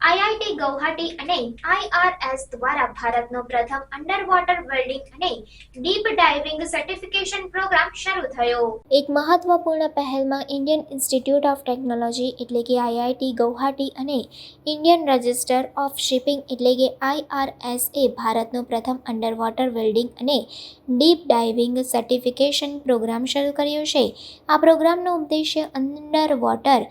IIT Guwahati અને IRS દ્વારા ભારતનો પ્રથમ અંડરવોટર વેલ્ડિંગ અને ડીપ ડાઇવિંગ સર્ટિફિકેશન પ્રોગ્રામ શરૂ થયો. એક મહત્વપૂર્ણ પહેલમાં ઇન્ડિયન ઇન્સ્ટિટ્યૂટ ઓફ ટેકનોલોજી એટલે કે આઈઆઈટી ગૌહાટી અને ઇન્ડિયન રજિસ્ટર ઓફ શિપિંગ એટલે કે આઈઆરએસ એ ભારતનો પ્રથમ અંડરવોટર વેલ્ડિંગ અને ડીપ ડાઇવિંગ સર્ટિફિકેશન પ્રોગ્રામ શરૂ કર્યો છે. આ પ્રોગ્રામનો ઉદ્દેશ્ય અંડરવોટર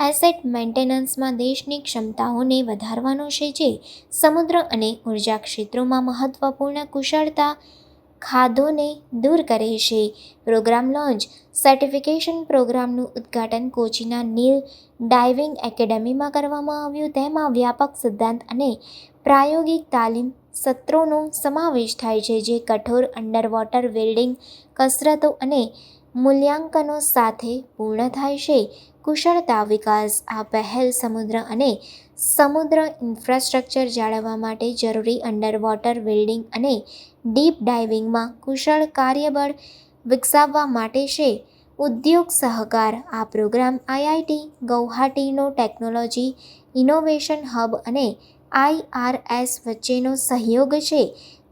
એસેટ મેન્ટેનન્સમાં દેશની ક્ષમતાઓને વધારવાનો છે, જે સમુદ્ર અને ઉર્જા ક્ષેત્રોમાં મહત્વપૂર્ણ કુશળતા ખાધોને દૂર કરે છે. પ્રોગ્રામ લોન્ચ સર્ટિફિકેશન પ્રોગ્રામનું ઉદ્ઘાટન કોચીના નીલ ડાઇવિંગ એકેડેમીમાં કરવામાં આવ્યું. તેમાં વ્યાપક સિદ્ધાંત અને પ્રાયોગિક તાલીમ સત્રોનો સમાવેશ થાય છે, જે કઠોર અંડરવોટર વેલ્ડિંગ કસરતો અને મૂલ્યાંકનો સાથે પૂર્ણ થાય છે. કુશળતા વિકાસ આ પહેલ સમુદ્ર અને સમુદ્ર ઇન્ફ્રાસ્ટ્રક્ચર જાળવવા માટે જરૂરી અંડરવોટર વેલ્ડિંગ અને ડીપ ડાઇવિંગમાં કુશળ કાર્યબળ વિકસાવવા માટે છે. ઉદ્યોગ સહકાર આ પ્રોગ્રામ આઈઆઈટી ગૌહાટીનો ટેકનોલોજી ઇનોવેશન હબ અને આઈઆરએસ વચ્ચેનો સહયોગ છે,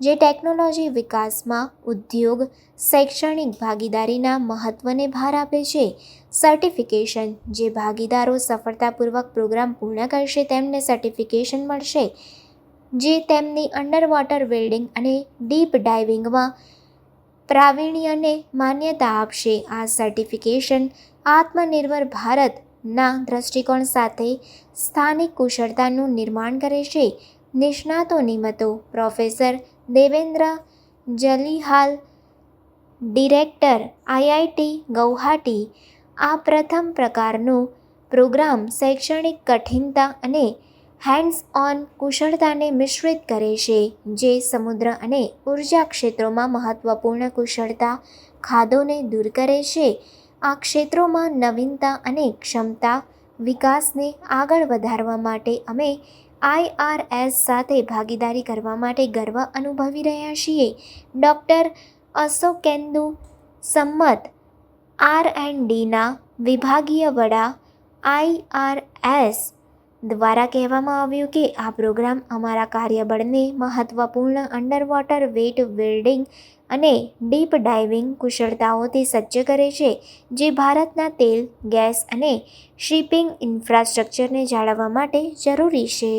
જે ટેકનોલોજી વિકાસમાં ઉદ્યોગ શૈક્ષણિક ભાગીદારીના મહત્વને ભાર આપે છે. સર્ટિફિકેશન જે ભાગીદારો સફળતાપૂર્વક પ્રોગ્રામ પૂર્ણ કરશે તેમને સર્ટિફિકેશન મળશે, જે તેમની અંડરવોટર વેલ્ડિંગ અને ડીપ ડાઇવિંગમાં પ્રાવીણ્યને માન્યતા આપશે. આ સર્ટિફિકેશન આત્મનિર્ભર ભારતના દૃષ્ટિકોણ સાથે સ્થાનિક કુશળતાનું નિર્માણ કરે છે. નિષ્ણાતોની મતો professor Devendra Jalihal, director, IIT Gauhati આ પ્રથમ પ્રકારનો પ્રોગ્રામ શૈક્ષણિક કઠિનતા અને હેન્ડ્સ ઓન કુશળતાને મિશ્રિત કરે છે, જે સમુદ્ર અને ઉર્જા ક્ષેત્રોમાં મહત્વપૂર્ણ કુશળતા ખાધોને દૂર કરે છે. આ ક્ષેત્રોમાં નવીનતા અને ક્ષમતા વિકાસને આગળ વધારવા માટે અમે આઈઆરએસ સાથે ભાગીદારી કરવા માટે ગર્વ અનુભવી રહ્યા છીએ. ડોક્ટર અશોકેન્દુ સંમત, આર&ડીના વિભાગીય વડા, આઈઆરએસ દ્વારા કહેવામાં આવ્યું કે આ પ્રોગ્રામ અમારા કાર્યબળને મહત્વપૂર્ણ અંડરવોટર વેટ વેલ્ડિંગ અને ડીપ ડાઇવિંગ કુશળતાઓથી સજ્જ કરે છે, જે ભારતના તેલ, ગેસ અને શિપિંગ ઇન્ફ્રાસ્ટ્રક્ચરને જાળવવા માટે જરૂરી છે.